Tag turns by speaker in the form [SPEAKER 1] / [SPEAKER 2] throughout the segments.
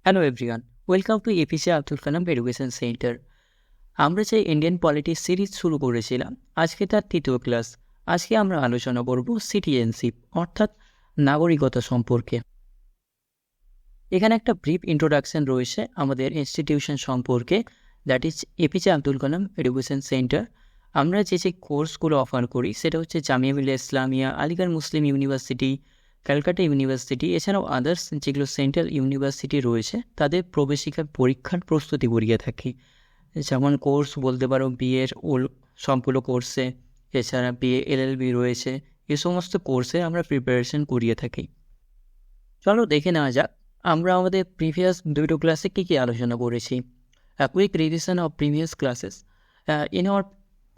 [SPEAKER 1] Hello everyone, welcome to APJ Abdul Kalam education centre. আমরা যে Indian polity series শুরু করেছিলাম, আজকে তার তৃতীয় ক্লাস। আজকে আমরা আলোচনা করব সিটিজেনশিপ অর্থাৎ নাগরিকতা সম্পর্কে। এখানে একটা ব্রিফ ইন্ট্রোডাকশন রয়েছে আমাদের ইনস্টিটিউশন সম্পর্কে, that is APJ Abdul Kalam education centre. আমরা যে কোর্সগুলো অফার করি সেটা হচ্ছে জামিয়া মিলিয়া ইসলামিয়া, আলিগড় মুসলিম ইউনিভার্সিটি, ক্যালকাটা ইউনিভার্সিটি, এছাড়াও আদার্স যেগুলো সেন্ট্রাল ইউনিভার্সিটি রয়েছে তাদের প্রবেশিকা পরীক্ষার প্রস্তুতি করিয়ে থাকি। যেমন কোর্স বলতে পারো বিএর সম্পূর্ণ কোর্সে, এছাড়া বিএ এলএলবি রয়েছে, এই সমস্ত কোর্সে আমরা প্রিপারেশন করিয়ে থাকি। চলো দেখে নেওয়া যাক আমরা আমাদের প্রিভিয়াস দুটো ক্লাসে কী কী আলোচনা করেছি। Quick revision of previous classes. In our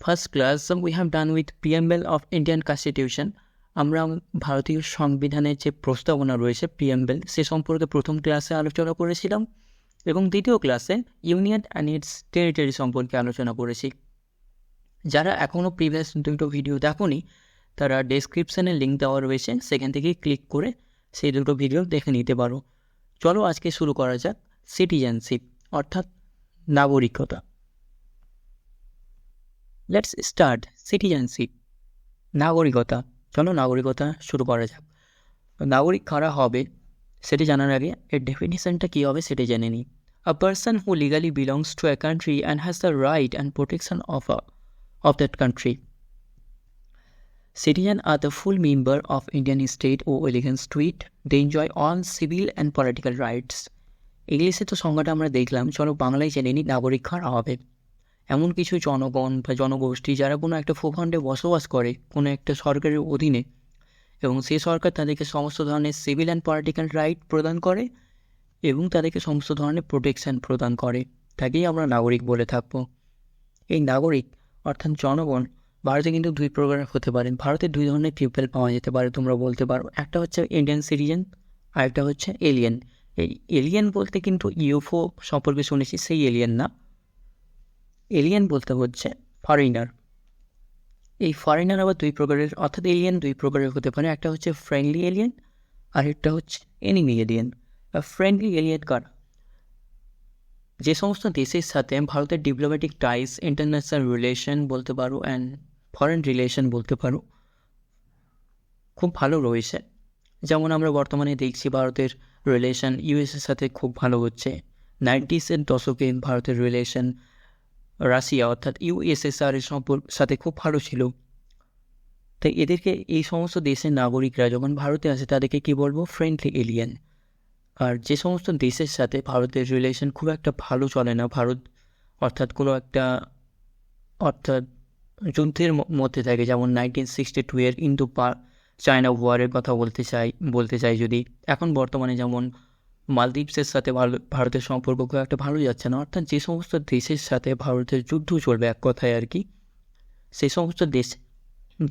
[SPEAKER 1] first class we have done with preamble of Indian constitution. আমরা ভারতীয় সংবিধানের যে প্রস্তাবনা রয়েছে প্রিএম্বল, সে সম্পর্কে প্রথম ক্লাসে আলোচনা করেছিলাম, এবং দ্বিতীয় ক্লাসে ইউনিয়ন অ্যান্ড ইটস টেরিটরি সম্পর্কে আলোচনা করেছি। যারা এখনও প্রিভিয়াস দুটো ভিডিও দেখোনি, তারা ডেসক্রিপশানে লিঙ্ক দেওয়া রয়েছে, সেখান থেকে ক্লিক করে সেই দুটো ভিডিও দেখে নিতে পারো। চলো আজকে শুরু করা যাক সিটিজেনশিপ অর্থাৎ নাগরিকতা। লেটস স্টার্ট সিটিজেনশিপ, নাগরিকতা। চলো নাগরিকতা শুরু করা যাক। নাগরিক কারা হবে সেটি জানার আগে এর ডেফিনিশনটা কী হবে সেটি জেনে নিই। আ person who legally belongs to a country and has the right and protection of that country. Citizens are the full member of Indian state or allegiance to it. They enjoy all civil and political rights. ইংলিশে তো সংজ্ঞাটা আমরা দেখলাম, চলো বাংলায় জেনে নিই নাগরিক কারা হবে। এমন কিছু জনগণ বা জনগোষ্ঠী যারা কোনো একটা ভূখণ্ডে বসবাস করে কোনো একটা সরকারের অধীনে, এবং সেই সরকার তাদেরকে সমস্ত ধরনের সিভিল অ্যান্ড পলিটিক্যাল রাইট প্রদান করে এবং তাদেরকে সমস্ত ধরনের প্রোটেকশান প্রদান করে, তাকেই আমরা নাগরিক বলে থাকবো। এই নাগরিক অর্থাৎ জনগণ ভারতে কিন্তু দুই প্রকারের হতে পারে। ভারতে দুই ধরনের পিপল পাওয়া যেতে পারে, তোমরা বলতে পারো। একটা হচ্ছে ইন্ডিয়ান সিটিজেন, আর একটা হচ্ছে এলিয়েন। এই এলিয়েন বলতে কিন্তু ইউএফও সম্পর্কে শুনেছি, সেই এলিয়েন না। এলিয়েন বলতে হচ্ছে ফরেনার। এই ফরেনার আবার দুই প্রকারের, অর্থাৎ এলিয়েন দুই প্রকারের হতে পারে। একটা হচ্ছে ফ্রেন্ডলি এলিয়েন, আর একটা হচ্ছে এনিমি এলিয়েন। ফ্রেন্ডলি এলিয়েন কারা? যে সমস্ত দেশের সাথে ভারতের ডিপ্লোম্যাটিক টাইস, ইন্টারন্যাশনাল রিলেশন বলতে পারো, অ্যান্ড ফরেন রিলেশন বলতে পারো, খুব ভালো রয়েছে। যেমন আমরা বর্তমানে দেখছি ভারতের রিলেশন ইউএসের সাথে খুব ভালো হচ্ছে। 90s দশকে ভারতের রিলেশন রাশিয়া অর্থাৎ ইউএসএসআর এর সাথে খুব ভালো ছিল। তাই এদেরকে, এই সমস্ত দেশের নাগরিকরা যখন ভারতে আসে তাদেরকে কী বলবো? Friendly alien. আর যে সমস্ত দেশের সাথে ভারতের রিলেশন খুব একটা ভালো চলে না, ভারত অর্থাৎ কোনো একটা যুদ্ধের মধ্যে থাকে, যেমন 1962 ইন্দো চায়না ওয়ারের কথা বলতে চাই যদি, এখন বর্তমানে যেমন মালদ্বীপসের সাথে ভারতের সম্পর্ক খুব একটা ভালো যাচ্ছে না, অর্থাৎ যে সমস্ত দেশের সাথে ভারতের যুদ্ধ চলবে এক কথায় আর কি, সেই সমস্ত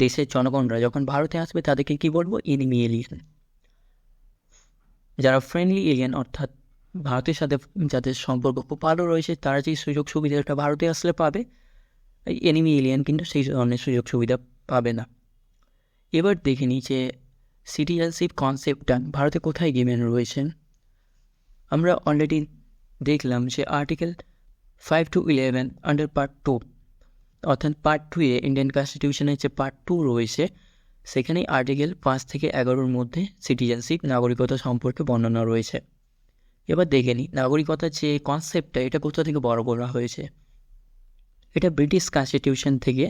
[SPEAKER 1] দেশের জনগণরা যখন ভারতে আসবে তাদেরকে কী বলবো? Enemy alien. যারা ফ্রেন্ডলি এলিয়েন অর্থাৎ ভারতের সাথে যাদের সম্পর্ক খুব ভালো রয়েছে, তারা যেই সুযোগ সুবিধাটা ভারতে আসলে পাবে, এই এনিমি এলিয়েন কিন্তু সেই ধরনের সুযোগ সুবিধা পাবে না। এবার দেখে নিই যে সিটিজেনশিপ কনসেপ্টটা ভারতে কোথায় গিভেন রয়েছে। আমরা অলরেডি দেখলাম যে আর্টিকেল 5 to 11 আন্ডার পার্ট 2, অর্থাৎ পার্ট 2-এ ইন্ডিয়ান কনস্টিটিউশনের যে পার্ট 2 রয়েছে, সেখানেই আর্টিকেল 5 থেকে 11-র মধ্যে সিটিজেনশিপ নাগরিকতা সম্পর্কে বর্ণনা রয়েছে। এবার দেখে নিই নাগরিকতার যে কনসেপ্টটা, এটা কোথা থেকে বড় করা হয়েছে। এটা ব্রিটিশ কনস্টিটিউশন থেকে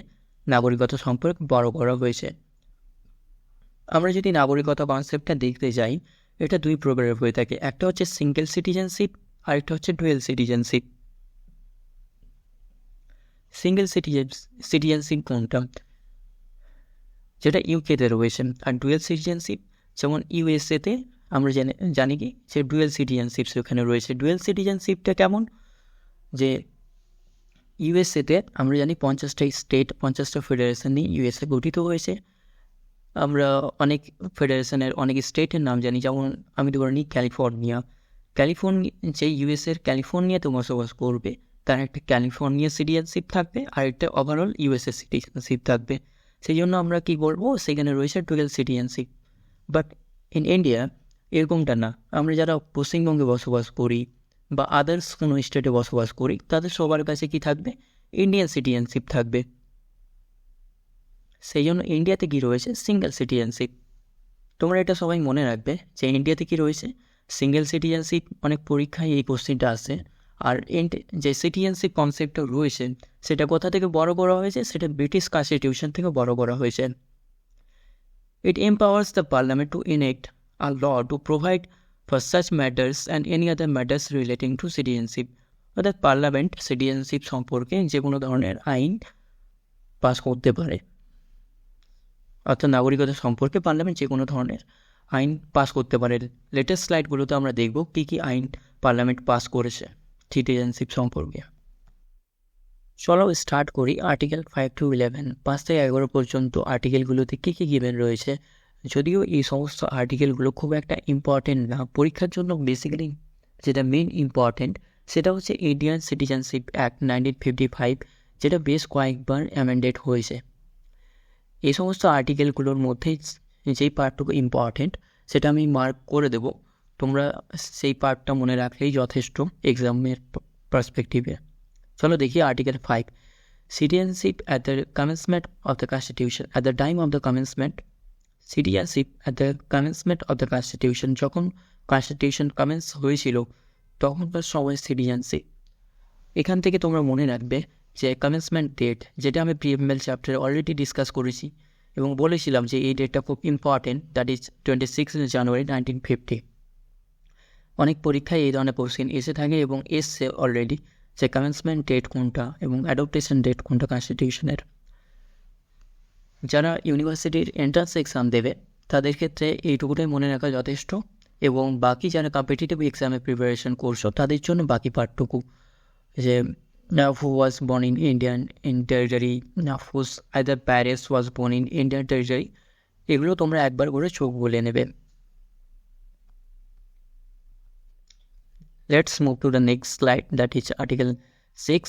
[SPEAKER 1] নাগরিকতা সম্পর্কে বড় করা হয়েছে। আমরা যদি নাগরিকতা কনসেপ্টটা দেখতে যাই, এটা দুই প্রকারের হয়ে থাকে। একটা হচ্ছে সিঙ্গেল সিটিজেনশিপ, আর একটা হচ্ছে ডুয়েল সিটিজেনশিপ। সিঙ্গেল সিটিজেনশিপ কোনটা? যেটা ইউকেতে রয়েছে। আর ডুয়েল সিটিজেনশিপ যেমন ইউএসএতে আমরা জানি কি যে ডুয়েল সিটিজেনশিপ সেখানে রয়েছে। ডুয়েল সিটিজেনশিপটা কেমন? যে ইউএসএতে আমরা জানি 50টা স্টেট, 50টা ফেডারেশন নিয়ে ইউএসএ গঠিত হয়েছে। আমরা অনেক ফেডারেশনের অনেক স্টেটের নাম জানি, যেমন আমি ধরে নিই ক্যালিফোর্নিয়া। যে ইউএসএর ক্যালিফোর্নিয়াতে বসবাস করবে তার একটা ক্যালিফোর্নিয়া সিটিজেনশিপ থাকবে, আর একটা ওভারঅল ইউএসএ সিটিজেনশিপ থাকবে। সেই জন্য আমরা কী বলবো? সেখানে রয়েছে dual citizenship. But in India এরকমটা না, আমরা যারা পশ্চিমবঙ্গে বসবাস করি বা আদার্স কোনো স্টেটে বসবাস করি তাদের সবার কাছে কি থাকবে, ইন্ডিয়ান সিটিজেনশিপ থাকবে। সেই জন্য ইন্ডিয়াতে কী রয়েছে, সিঙ্গেল সিটিজেনশিপ। তোমরা এটা সবাই মনে রাখবে যে ইন্ডিয়াতে কী রয়েছে, সিঙ্গেল সিটিজেনশিপ। অনেক পরীক্ষায় এই কোশ্চেনটা আসে। আর যে সিটিজেনশিপ কনসেপ্টটা রয়েছে সেটা কোথা থেকে বড় করা হয়েছে, সেটা ব্রিটিশ কনস্টিটিউশন থেকে বড় করা হয়েছে। It empowers the parliament to enact a law to provide for such matters and any other matters relating to citizenship. অর্থাৎ পার্লামেন্ট সিটিজেনশিপ সম্পর্কে যে কোনো ধরনের আইন পাস করতে পারে। অর্থাৎ নাগরিকতা সম্পর্কে পার্লামেন্ট যে কোনো ধরনের আইন পাস করতে পারে। লেটেস্ট স্লাইডগুলোতে আমরা দেখব কী কী আইন পার্লামেন্ট পাস করেছে সিটিজেনশিপ সম্পর্কে। চলো স্টার্ট করি আর্টিকেল 5 to 11, 5 থেকে 11 পর্যন্ত আর্টিকেলগুলোতে কী কী গিভেন রয়েছে। যদিও এই সমস্ত আর্টিকেলগুলো খুব একটা ইম্পর্টেন্ট না পরীক্ষার জন্য, বেসিক্যালি যেটা মেন ইম্পর্টেন্ট সেটা হচ্ছে ইন্ডিয়ান সিটিজেনশিপ অ্যাক্ট 1955, যেটা বেশ কয়েকবার অ্যামেন্ডেড হয়েছে। এই সমস্ত আর্টিকেলগুলোর মধ্যে যেই পার্টটুকু ইম্পর্টেন্ট সেটা আমি মার্ক করে দেব, তোমরা সেই পার্টটা মনে রাখলেই যথেষ্ট এক্সামের পার্সপেক্টিভে। চলো দেখি article 5, citizenship at the commencement of the constitution. At the time of the commencement, citizenship at the commencement of the constitution, যখন কনস্টিটিউশন কমেন্স হয়েছিল তখনকার সময় সিটিজেনশিপ। এখান থেকে তোমরা মনে রাখবে যে কমেন্সমেন্ট ডেট, যেটা আমি প্রিএমএল চ্যাপ্টারে অলরেডি ডিসকাস করেছি এবং বলেছিলাম যে এই ডেটটা খুব ইম্পর্টেন্ট, দ্যাট ইজ 26 জানুয়ারি 1950। অনেক পরীক্ষায় এই ধরনের কোশ্চেন এসে থাকে এবং এসছে অলরেডি যে কমেন্সমেন্ট ডেট কোনটা এবং অ্যাডপ্টেশন ডেট কোনটা কনস্টিটিউশনের। যারা ইউনিভার্সিটির এন্ট্রান্স এক্সাম দেবে তাদের ক্ষেত্রে এইটুকুটাই মনে রাখা যথেষ্ট, এবং বাকি যারা কম্পিটিটিভ এক্সামে প্রিপারেশন করছো তাদের জন্য বাকি পার্টটুকু, যে who was born in Indian territory, whose either parents was born in Indian territory, এগুলো তোমরা একবার করে চোখ বলে নেবে। Let's move to the next slide, that is Article 6.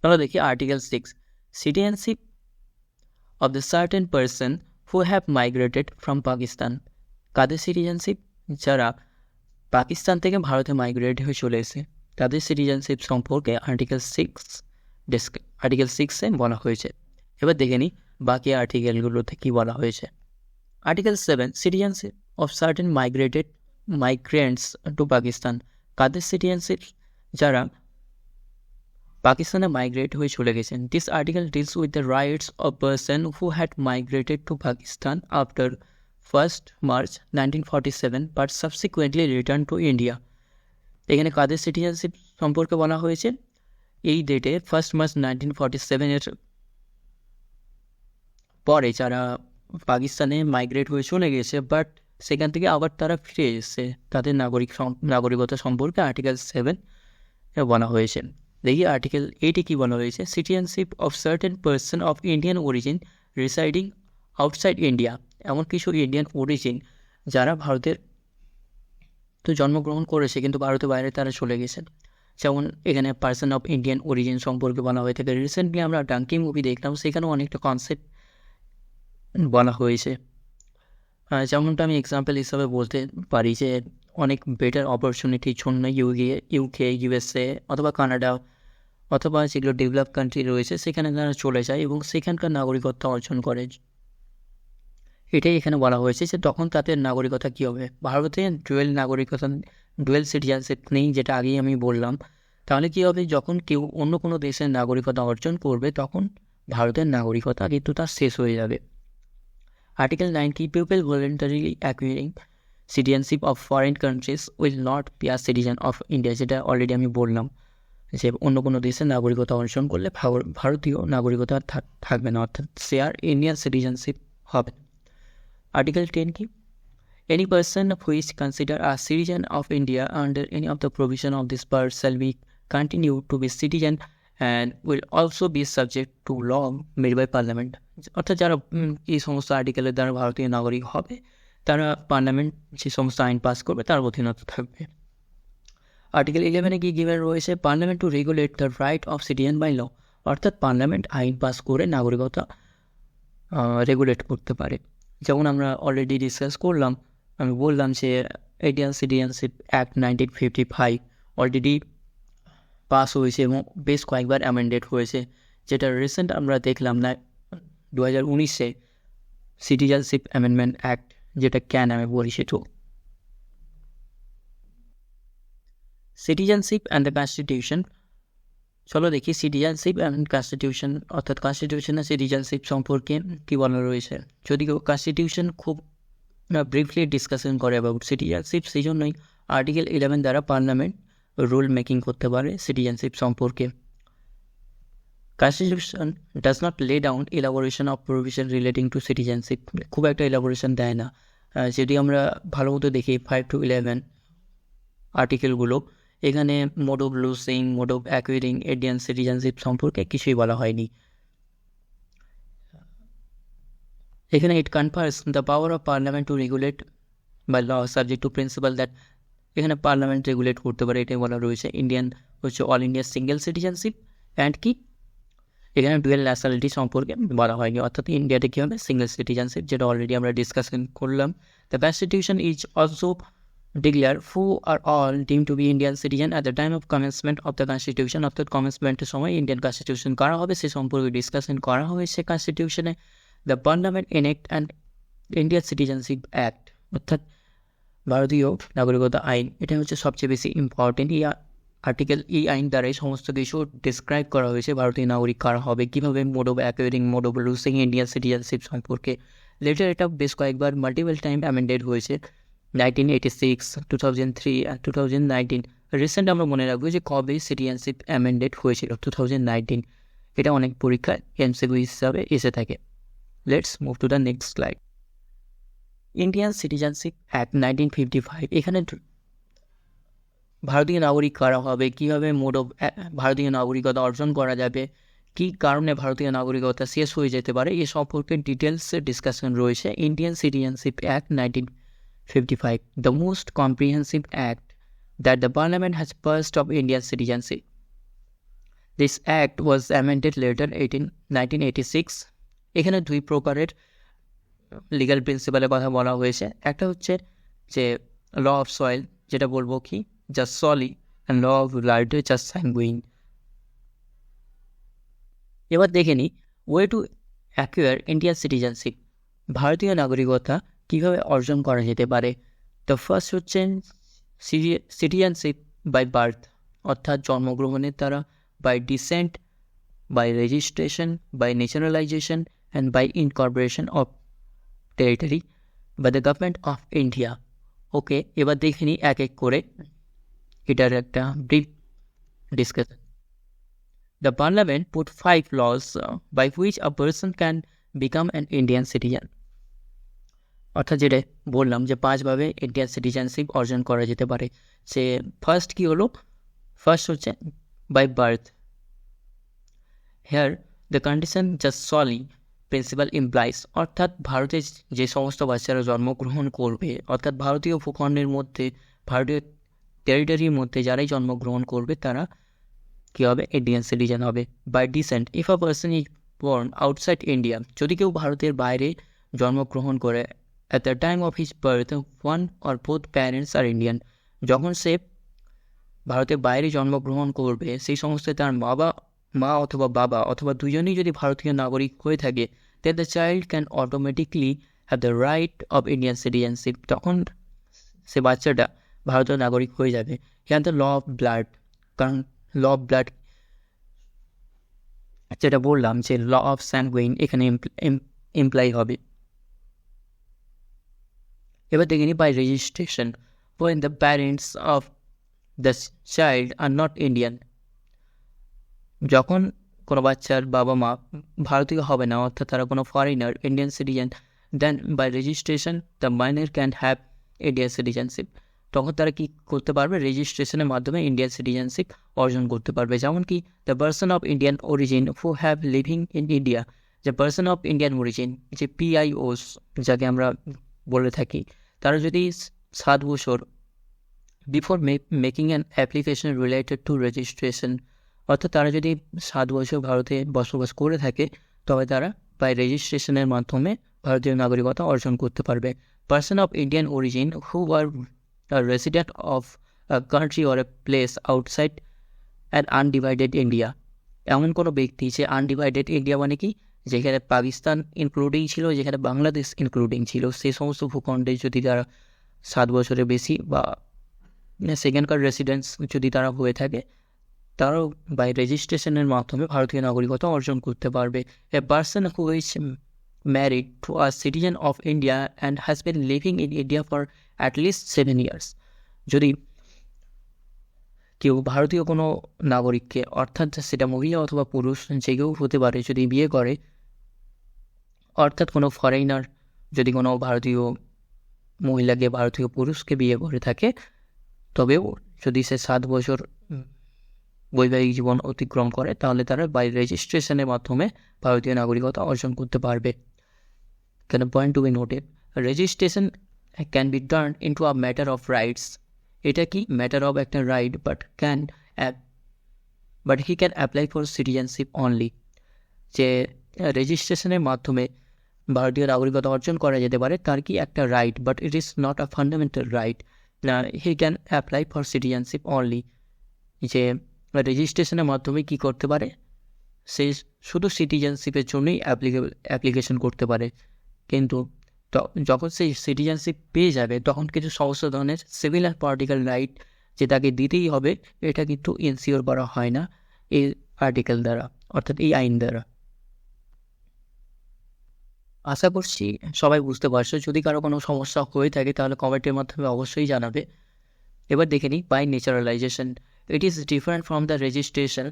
[SPEAKER 1] চলো দেখি Article 6, citizenship of the certain person who have migrated from Pakistan. কাদের সিটিজেনশিপ, যারা পাকিস্তান থেকে ভারতে মাইগ্রেট হয়ে চলে এসে তাদের সিটিজেনশিপ সম্পর্কে আর্টিকেল 6 বলা হয়েছে। এবার দেখে নিই বাকি আর্টিকেলগুলোতে কী বলা হয়েছে। Article 7, citizenship of certain migrants to Pakistan. কাদের সিটিজেনশিপ, যারা পাকিস্তানে মাইগ্রেট হয়ে চলে গেছেন। This article deals with the rights of person who had migrated to Pakistan after 1 March 1947 but subsequently returned to India. এখানে কাদের সিটিজেনশিপ সম্পর্কে বলা হয়েছে, এই ডেটে 1 March 1947 এর পরে যারা পাকিস্তানে মাইগ্রেট হয়ে চলে গেছে বাট সেখান থেকে আবার তারা ফিরে এসেছে, তাদের নাগরিকতা সম্পর্কে আর্টিকেল 7 বলা হয়েছে। দেখি আর্টিকেল 8 কী বলা হয়েছে, citizenship of certain person of Indian origin residing outside India. এমন কিছু ইন্ডিয়ান অরিজিন যারা ভারতের তো জন্মগ্রহণ করেছে কিন্তু ভারতের বাইরে তারা চলে গেছেন, যেমন এখানে পার্সন অফ ইন্ডিয়ান অরিজিন সম্পর্কে বলা হয়ে থাকে। রিসেন্টলি আমরা ডাঙ্কি মুভি দেখলাম, সেখানেও অনেকটা কনসেপ্ট বলা হয়েছে। যেমনটা আমি এক্সাম্পল হিসাবে বলতে পারি যে অনেক বেটার অপরচুনিটির জন্য ইউকে, ইউএসএ অথবা কানাডা অথবা যেগুলো ডেভেলপ কান্ট্রি রয়েছে সেখানে তারা চলে যায় এবং সেখানকার নাগরিকত্ব অর্জন করে। এটাই এখানে বলা হয়েছে যে তখন তাদের নাগরিকতা কী হবে। ভারতে ডুয়েল সিটিজেনশিপ নেই, যেটা আগেই আমি বললাম। তাহলে কী হবে, যখন কেউ অন্য কোনো দেশের নাগরিকতা অর্জন করবে তখন ভারতের নাগরিকতা কিন্তু তার শেষ হয়ে যাবে। Article 9, people voluntarily acquiring citizenship of foreign countries will not be a citizen of India, যেটা অলরেডি আমি বললাম যে অন্য কোনো দেশের নাগরিকতা অর্জন করলে ভারতীয় নাগরিকতা থাকবে না, অর্থাৎ সে আর ইন্ডিয়ান সিটিজেনশিপ হবে। Article 10 কি, any person who is considered a citizen of India under any of the provision of this part shall be continue to be citizen and will also be subject to law made by parliament. অর্থাৎ যারা এই সমস্ত আর্টিকেলের দ্বারা ভারতীয় নাগরিক হবে তারা parliament যে সমস্ত আইন পাস করবে তার অধীনত থাকবে। আর্টিকেল 11 কি গিভেন রয়েছে, parliament to regulate the right of citizen by law. অর্থাৎ পার্লামেন্ট আইন পাস করে নাগরিকতা রেগুলেট করতে পারে। যেমন আমরা অলরেডি ডিসকাস করলাম, আমি বললাম যে Indian citizenship act 1955 already pass হয়েছে এবং বেশ কয়েকবার অ্যামেন্ডেড হয়েছে। যেটা রিসেন্ট আমরা দেখলাম না 2019-এ সিটিজেনশিপ অ্যামেন্ডমেন্ট অ্যাক্ট, যেটা ক্যান নামে পরিচিত। Citizenship and the constitution. চলো দেখি সিটিজেনশিপ অ্যান্ড কনস্টিটিউশন, অর্থাৎ কনস্টিটিউশন আর সিটিজেনশিপ সম্পর্কে কী বলা রয়েছে। যদিও কনস্টিটিউশন খুব ব্রিফলি ডিসকাশন করে অ্যাবাউট সিটিজেনশিপ, সেই জন্যই আর্টিকেল 11 দ্বারা পার্লামেন্ট রুল মেকিং করতে পারে সিটিজেনশিপ সম্পর্কে। Constitution does not lay down elaboration of provision relating to citizenship, খুব একটা এলাবোরেশন দেয় না। যদি আমরা ভালো মতো দেখি 5 to 11 আর্টিকেলগুলো, এখানে mode of losing, mode of acquiring Indian citizenship সম্পর্কে কিছুই বলা হয়নি। এখানে it confers the power of parliament to regulate by law subject to principle that, এখানে পার্লামেন্ট রেগুলেট করতে পারে, এটাই বলা রয়েছে। ইন্ডিয়ান হচ্ছে all India single citizenship and কি, এখানে ডুয়েল ন্যাশনালিটি সম্পর্কে বলা হয়নি, অর্থাৎ ইন্ডিয়াতে কী হবে সিঙ্গেল সিটিজেনশিপ, যেটা অলরেডি আমরা ডিসকাশন করলাম। The constitution is also declare who are all deem to be Indian citizen at the time of commencement of the constitution, অর্থাৎ কমেন্সমেন্টের সময় ইন্ডিয়ান কনস্টিটিউশন করা হবে সে সম্পর্কে ডিসকাশন করা হয়েছে কনস্টিটিউশনে। The parliament enact and Indian citizenship act, অর্থাৎ ভারতীয় নাগরিকতা আইন, এটা হচ্ছে সবচেয়ে বেশি ইম্পর্টেন্ট। আর্টিকেল আইন দ্বারাই সমস্ত কিছু ডিসক্রাইব করা হয়েছে ভারতীয় নাগরিক কারা হবে, কীভাবে mode of acquiring, mode of losing Indian citizenship সম্পর্কে। লেটার এটা বেশ কয়েকবার মাল্টিপল টাইম অ্যামেন্ডেড হয়েছে, 1986, 2003 আর 2019। রিসেন্ট আমরা মনে রাখবো যে কবে সিটিজেনশিপ অ্যামেন্ডেড হয়েছিল, 2019। এটা অনেক পরীক্ষায় এমসিকিউ হিসাবে এসে থাকে। Let's move to the next slide. Indian citizenship act 1955, এখানে ভারতীয় নাগরিক কারা হবে, কীভাবে মোড অফ ভারতীয় নাগরিকতা অর্জন করা যাবে, কী কারণে ভারতীয় নাগরিকতা শেষ হয়ে যেতে পারে, এ সম্পর্কে ডিটেলসে ডিসকাশন রয়েছে। Indian citizenship act 1955, the most comprehensive act that the Parliament has passed of Indian citizenship. This act was amended later 1986. এখানে দুই প্রকারের লিগাল প্রিন্সিপালের কথা বলা হয়েছে। একটা হচ্ছে যে ল অফ সয়েল, যেটা বলবো কি just soli, and law of blood just sanguinis. এবার দেখে নিই way to acquire Indian citizenship, ভারতীয় নাগরিকতা কীভাবে অর্জন করা যেতে পারে। দ্য ফার্স্ট হচ্ছে সিটিজেনশিপ বাই বার্থ, অর্থাৎ জন্মগ্রহণের দ্বারা, by descent, by registration, by naturalization and by incorporation of territory by the government of India. Okay, এবার দেখে নিই এক এক করে, এটার একটা brief discussion. The Parliament put 5 laws by which a person can become an Indian citizen, অর্থাৎ যেটা বললাম যে 5ভাবে ইন্ডিয়ান সিটিজেনশিপ অর্জন করা যেতে পারে। সে ফার্স্ট কী হলো, ফার্স্ট হচ্ছে by birth. Here the condition just soli principle implies, অর্থাৎ ভারতে যে সমস্ত বাচ্চারা জন্মগ্রহণ করবে, অর্থাৎ ভারতীয় ভূখণ্ডের মধ্যে, ভারতীয় টেরিটরির মধ্যে যারাই জন্মগ্রহণ করবে তারা কী হবে, ইন্ডিয়ান সিটিজেন হবে। By descent, if a person is born outside India, যদি কেউ ভারতের বাইরে জন্মগ্রহণ করে, at the time of his birth one or both parents are Indian, যখন সে ভারতের বাইরে জন্মগ্রহণ করবে সেই সমস্ত তার মা অথবা বাবা অথবা দুজনেই যদি ভারতীয় নাগরিক হয়ে থাকে, then the child can automatically have the right of Indian citizenship, তখন সে বাচ্চাটা ভারতীয় নাগরিক হয়ে যাবে। হ্যাঁ, দ্য ল অফ ব্লাড, কারণ ল অফ ব্লাড যেটা বললাম যে ল অফ স্যাঙ্গুইন এখানে ইমপ্লাই হবে। এবার দেখে নিই by registration, when the parents of the child are not Indian, যখন কোনো বাচ্চার বাবা মা ভারতীয় হবে না, অর্থাৎ তারা কোনো foreigner, Indian citizen, then by registration the minor can have Indian citizenship, তখন তারা কী করতে পারবে, রেজিস্ট্রেশনের মাধ্যমে ইন্ডিয়ান সিটিজেনশিপ অর্জন করতে পারবে। যেমন কি the person of Indian origin who have living in India, যে পার্সন অফ ইন্ডিয়ান অরিজিন, যে PIOs যাকে আমরা বলে থাকি, তারা যদি 7 বছর before making an application related to registration, অর্থাৎ তারা যদি 7 বছর ভারতে বসবাস করে থাকে, তবে তারা বাই রেজিস্ট্রেশনের মাধ্যমে ভারতীয় নাগরিকতা অর্জন করতে পারবে। Person of Indian origin who are resident of a country or a place outside an undivided India. এমন কোনো ব্যক্তি যে আনডিভাইডেড ইন্ডিয়া মানে কি, যেখানে পাকিস্তান ইনক্লুডিং ছিল, যেখানে বাংলাদেশ ইনক্লুডিং ছিল, সেই সমস্ত ভূখণ্ডে যদি তারা 7 বছরের বেশি বা সেখানকার রেসিডেন্স যদি তারা হয়ে থাকে, তারাও বাই রেজিস্ট্রেশনের মাধ্যমে ভারতীয় নাগরিকতা অর্জন করতে পারবে। A person who is married to a citizen of India and has been living in India for at least 7 years. যদি কেউ ভারতীয় কোনো নাগরিককে, অর্থাৎ সেটা মহিলা অথবা পুরুষ যে কেউ হতে পারে, যদি বিয়ে করে, অর্থাৎ কোনো ফরেনার যদি কোনো ভারতীয় মহিলাকে ভারতীয় পুরুষকে বিয়ে করে থাকে, তবেও যদি সে 7 বছর বৈবাহিক জীবন অতিক্রম করে, তাহলে তারা বাই রেজিস্ট্রেশনের মাধ্যমে ভারতীয় নাগরিকতা অর্জন করতে পারবে। কেন point to be noted, registration can be turn into a matter of rights. এটা কি ম্যাটার অফ একটা right, but he can apply for citizenship only. যে রেজিস্ট্রেশনের মাধ্যমে ভারতীয় নাগরিকতা অর্জন করা যেতে পারে, তার কি একটা right, but it is not a fundamental right. He can apply for citizenship only. যে রেজিস্ট্রেশনের মাধ্যমে কি করতে পারে, সে শুধু সিটিজেনশিপের জন্যই অ্যাপ্লিকেশন করতে পারে। কিন্তু যখন সেই সিটিজেনশিপ পেয়ে যাবে, তখন কিছু সমস্ত ধরনের সিভিল অ্যান্ড পলিটিক্যাল রাইট যে তাকে দিতেই হবে, এটা কিন্তু ইনসিওর করা হয় না এই আর্টিকেল দ্বারা, অর্থাৎ এই আইন দ্বারা। আশা করছি সবাই বুঝতে পারছো। যদি কারো কোনো সমস্যা হয়ে থাকে তাহলে কমেন্টের মাধ্যমে অবশ্যই জানাবে। এবার দেখে নিই by naturalisation. It is different from the registration.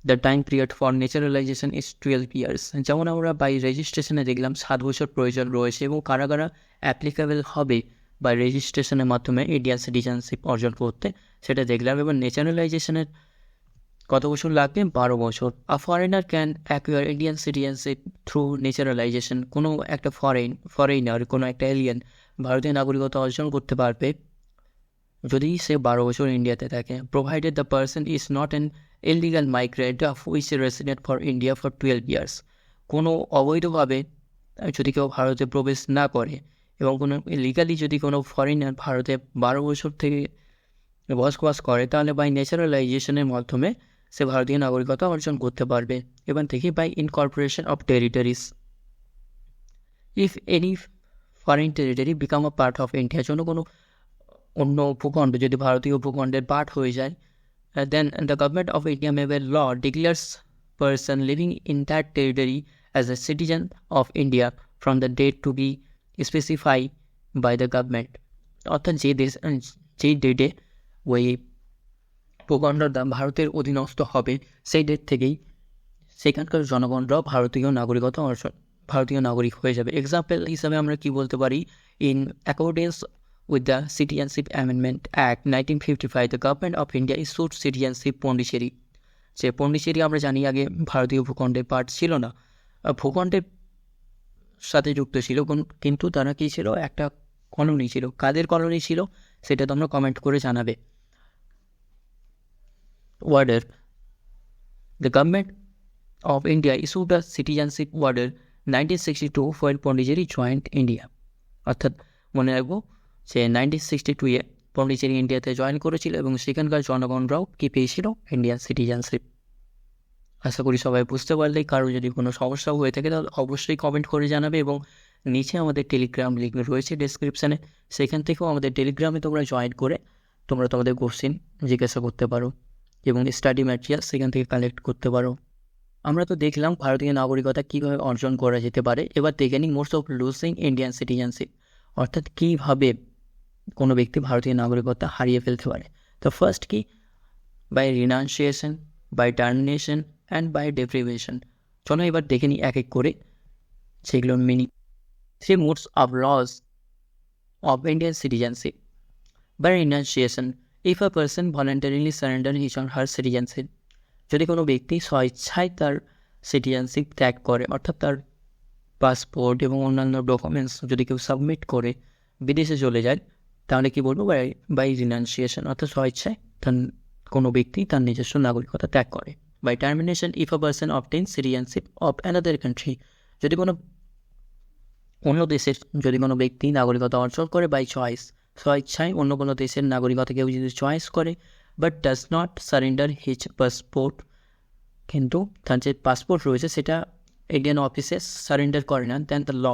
[SPEAKER 1] The time period for naturalisation is 12 years. যেমন আমরা বাই রেজিস্ট্রেশনে দেখলাম 7 বছর প্রয়োজন রয়েছে, এবং কারা কারা অ্যাপ্লিকেবল হবে বাই রেজিস্ট্রেশনের মাধ্যমে ইন্ডিয়ান সিটিজেনশিপ অর্জন করতে, সেটা দেখলাম। এবং ন্যাচারালাইজেশনের কত বছর লাগবে? 12 বছর। A foreigner can acquire Indian citizenship through naturalization. কোনো একটা ফরেনার, কোনো একটা এলিয়েন ভারতীয় নাগরিকতা অর্জন করতে পারবে যদি সে 12 বছর ইন্ডিয়াতে থাকে, provided the person is not an illegal migrant who is resident for India for 12 years. কোনো অবৈধভাবে যদি কেউ ভারতে প্রবেশ না করে, এবং কোনো লিগালি যদি কোনো ফরেনার ভারতে 12 বছর থেকে বসবাস করে, তাহলে বাই ন্যাচারালাইজেশনের মাধ্যমে সে ভারতীয় নাগরিকতা অর্জন করতে পারবে। এবার দেখি by incorporation of territories. If any foreign territory become a part of India, জন্য কোনো অন্য ভূখণ্ড যদি ভারতীয় ভূখণ্ডের পার্ট হয়ে যায়, then the government of India may by law declares person living in that territory as a citizen of India from the date to be specify by the government. অর্থাৎ যেই ডেটে ওই ভূখণ্ডটা ভারতের অধীনস্থ হবে, সেই ডেট থেকেই সেখানকার জনগণরাও ভারতীয় নাগরিক হয়ে যাবে। এক্সাম্পল হিসাবে আমরা কি বলতে পারি, in accordance with the Citizenship Amendment Act 1955, the Government of India issued citizenship Pondicherry. যে পন্ডিচেরি আমরা জানি আগে ভারতীয় ভূখণ্ডের পার্ট ছিল না, ভূখণ্ডের সাথে যুক্ত ছিল, কিন্তু তারা কি ছিল, একটা কলোনি ছিল। কাদের কলোনি ছিল সেটা তোমরা কমেন্ট করে জানাবে। Order, the Government of India issued a citizenship order 1962 when Pondicherry joined India। অর্থাৎ মনে রাখবো যে 1962-এ পন্ডিচেরি ইন্ডিয়াতে জয়েন করেছিল, এবং সেখানকার জনগণরাও কি পেয়েছিল, ইন্ডিয়ান সিটিজেনশিপ। আশা করি সবাই বুঝতে পারলে। কারো যদি কোনো সমস্যা হয়ে থাকে তাহলে অবশ্যই কমেন্ট করে জানাবে, এবং নিচে আমাদের টেলিগ্রাম লিঙ্ক রয়েছে ডেসক্রিপশানে, সেখান থেকেও আমাদের টেলিগ্রামে তোমরা জয়েন করে তোমরা তোমাদের কোশ্চেন জিজ্ঞাসা করতে পারো, এবং স্টাডি ম্যাটেরিয়াল সেখান থেকে কালেক্ট করতে পারো। আমরা তো দেখলাম ভারতীয় নাগরিকতা কীভাবে অর্জন করা যেতে পারে। এবার দেখে নিই modes of losing Indian citizenship, অর্থাৎ কীভাবে কোনো ব্যক্তি ভারতীয় নাগরিকতা হারিয়ে ফেলতে পারে। তো ফার্স্ট কি, by renunciation, by termination and by deprivation. চলো এবার দেখে নিই এক এক করে সেগুলোর meaning. 3 modes of loss of Indian citizenship. By renunciation, if a person voluntarily surrender his or her citizenship. যদি কোনো ব্যক্তি স্বেচ্ছায় তার সিটিজেনশিপ ত্যাগ করে, অর্থাৎ তার পাসপোর্ট এবং অন্যান্য ডকুমেন্টস যদি কেউ সাবমিট করে বিদেশে চলে যায়, তাহলে কি বলবো, বাই রিনাউন্সিয়েশন, অর্থাৎ স্বেচ্ছায় কোনো ব্যক্তি তার নিজস্ব নাগরিকতা ত্যাগ করে। By termination, if a person obtain citizenship of another country. যদি কোনো অন্য দেশের যদি কোনো ব্যক্তি নাগরিকতা অর্জন করে বাই চয়েস, স্বেচ্ছায় অন্য কোনো দেশের নাগরিকতা কেউ যদি চয়েস করে but does not surrender his passport, কিন্তু তার যে পাসপোর্ট রয়েছে সেটা ইন্ডিয়ান অফিসে সারেন্ডার করে না, দেন দ্য ল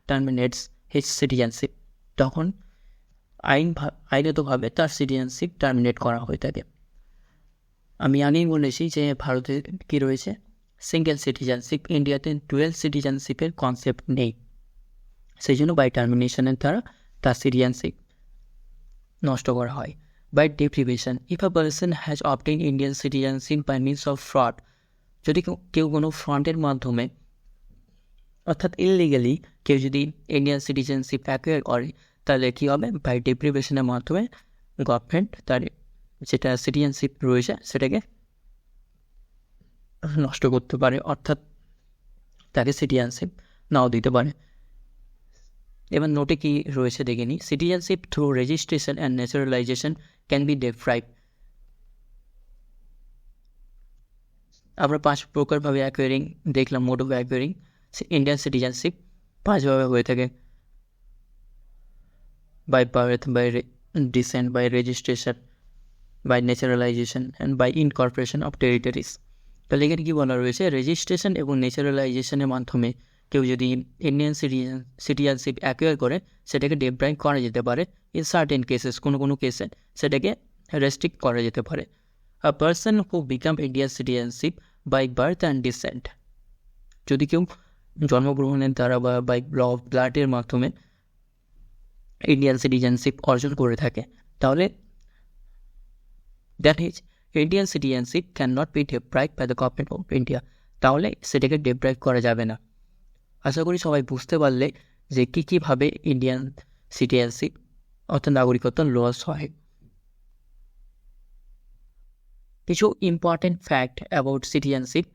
[SPEAKER 1] টার্মিনেটস হিজ সিটিজেনশিপ, তখন আইনগতভাবে তার সিটিজেনশিপ টার্মিনেট করা হয়ে থাকে। আমি আগেই বলেছি যে ভারতে কী রয়েছে, সিঙ্গেল সিটিজেনশিপ, ইন্ডিয়াতে ডুয়েল সিটিজেনশিপের কনসেপ্ট নেই, সেই জন্য বাই টার্মিনেশনের দ্বারা তার সিটিজেনশিপ নষ্ট করা হয়। By deprivation, if a person has obtain Indian citizenship by means of fraud, যদি কেউ কোনো ফ্রডের মাধ্যমে অর্থাৎ ইললিগালি কেউ যদি ইন্ডিয়ান সিটিজেনশিপ অ্যাকোয়ার করে তাহলে কী হবে, বাই ডেপ্রিভেশনের মাধ্যমে গভর্নমেন্ট তার যেটা সিটিজেনশিপ রয়েছে সেটাকে নষ্ট করতে পারে, অর্থাৎ তাকে সিটিজেনশিপ নাও দিতে পারে। এবার নোটে কি রয়েছে দেখে নিই। Citizenship through registration and naturalization can be deprived. আমরা 5 প্রকারভাবে অ্যাকোয়ারিং দেখলাম, mode of acquiring Indian citizenship 5ভাবে হয়ে থাকে, by birth, by descent, by registration, by naturalization and by incorporation of territories. তাহলে এখানে কী বলা রয়েছে, রেজিস্ট্রেশন এবং ন্যাচারালাইজেশনের মাধ্যমে কেউ যদি ইন্ডিয়ান সিটিজেনশিপ অ্যাকোয়ার করে সেটাকে ডেপ্রাইভ করা যেতে পারে, ইন সার্টেন কেসেস, কোনো কেসে সেটাকে রেস্ট্রিক্ট করা যেতে পারে। A person who become Indian citizenship by birth and descent, যদি কেউ জন্মগ্রহণের দ্বারা বা বাই ব্লাডের মাধ্যমে ইন্ডিয়ান সিটিজেনশিপ অর্জন করে থাকে তাহলে that is Indian citizenship can not be deprived by the government of India, তাহলে সেটাকে ডেপ্রাইভ করা যাবে না। আশা করি সবাই বুঝতে পারলে যে কীভাবে ইন্ডিয়ান সিটিজেনশিপ অর্থাৎ নাগরিকত্ব লস হয়। কিছু ইম্পর্টেন্ট ফ্যাক্ট অ্যাবাউট সিটিজেনশিপ,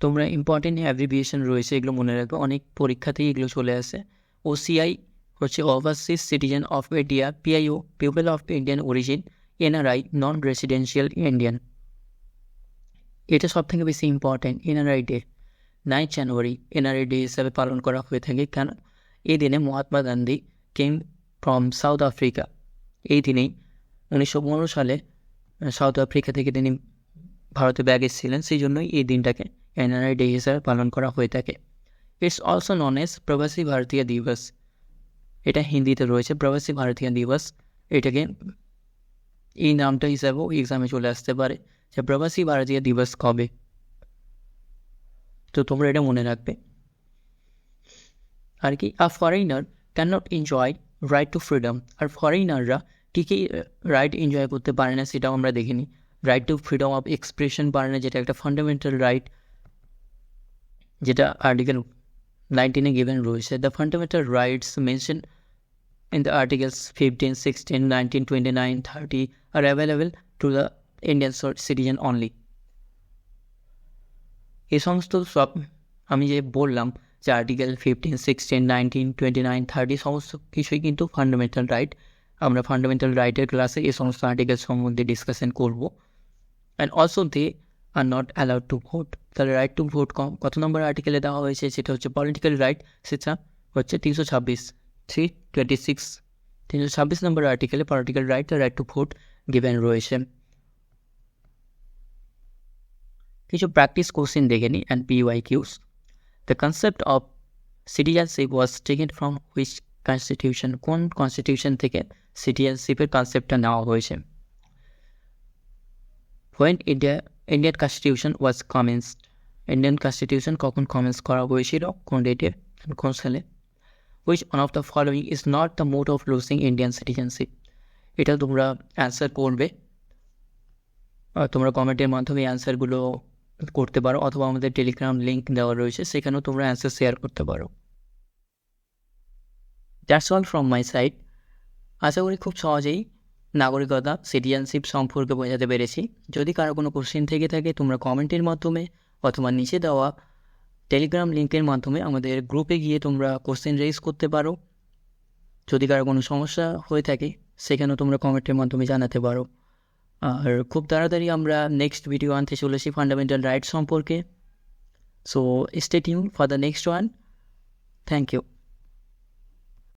[SPEAKER 1] তোমরা ইম্পর্টেন্ট অ্যাব্রিভিয়েশন রয়েছে এগুলো মনে রাখবে, অনেক পরীক্ষাতেই এগুলো চলে আসে। ওসিআই হচ্ছে overseas citizen of India, PIO people of Indian origin, NRI non residential Indian. এটা সব থেকে বেশি ইম্পর্টেন্ট। এনআরআই ডে 9 জানুয়ারি এনআরআই ডে হিসাবে পালন করা হয়ে থাকে, কেন এই দিনে Mahatma Gandhi came from south Africa, এই দিনেই 1915 সালে সাউথ আফ্রিকা থেকে তিনি ভারতে ব্যাগ এসেছিলেন, সেই জন্যই এই দিনটাকে এনআরআই ডে হিসাবে পালন করা হয়ে থাকে। ইটস অলসো নন এজ প্রবাসী ভারতীয় দিবস, এটা হিন্দিতে রয়েছে প্রবাসী ভারতীয় দিবস। এটাকে এই নামটা হিসাবেও এক্সামে চলে আসতে পারে যে প্রবাসী ভারতীয় দিবস কবে, তো তোমরা এটা মনে রাখবে। আর কি, a foreigner can not enjoy right to freedom, আর ফরেনাররা কী কী রাইট এনজয় করতে পারে না সেটাও আমরা দেখিনি। Right to freedom of expression পারে না, যেটা একটা ফান্ডামেন্টাল রাইট, যেটা আর্টিকেল 19-এ গিভেন রয়েছে। The fundamental rights mention in the articles 15, 16, 19, 29, 30 are available to the Indian citizen only. এই সমস্ত সব আমি যে বললাম যে আর্টিকেল 15, 16, 19, 29, 30 সমস্ত কিছুই কিন্তু ফান্ডামেন্টাল রাইট। আমরা ফান্ডামেন্টাল রাইটের ক্লাসে এই সমস্ত আর্টিকেল সম্বন্ধে ডিসকাশন করব। And also they are not allowed to vote. তাহলে রাইট টু ভোট কত নম্বর আর্টিকেলে দেওয়া হয়েছে, সেটা হচ্ছে পলিটিক্যাল রাইট, সেটা হচ্ছে 326 নম্বর আর্টিকেলে পলিটিক্যাল রাইট আর রাইট টু ভোট গিভেন রয়েছে। কিছু প্র্যাকটিস কোশ্চেন দেখে নিই and PYQs। The concept of citizenship was taken from which constitution, কোন কনস্টিটিউশন থেকে সিটিজেনশিপের কনসেপ্টটা নেওয়া হয়েছে। When Indian constitution was commenced, Indian constitution কখন কমেন্স করা হয়েছিল, কোন ডেটে, কোন সালে। Which one of the following is not the mode of losing Indian citizenship? এটা তোমরা অ্যান্সার করবে, তোমরা কমেন্টের মাধ্যমে অ্যান্সারগুলো করতে পারো, অথবা আমাদের টেলিগ্রাম লিঙ্ক দেওয়া রয়েছে, সেখানেও তোমরা অ্যান্সার শেয়ার করতে পারো। That's all from my side. আশা করি খুব সহজেই নাগরিকতা সিটিজেনশিপ সম্পর্কে বোঝাতে পেরেছি। যদি কারো কোনো কোশ্চেন থেকে থাকে তোমরা কমেন্টের মাধ্যমে অথবা নিচে দেওয়া টেলিগ্রাম লিঙ্কের মাধ্যমে আমাদের গ্রুপে গিয়ে তোমরা কোশ্চেন রেজ করতে পারো। যদি কারো কোনো সমস্যা হয়ে থাকে সেখানেও তোমরা কমেন্টের মাধ্যমে জানাতে পারো। আর খুব তাড়াতাড়ি আমরা নেক্সট ভিডিও আনতে চলেছি ফান্ডামেন্টাল রাইট সম্পর্কে। So stay tune for the next one. Thank you.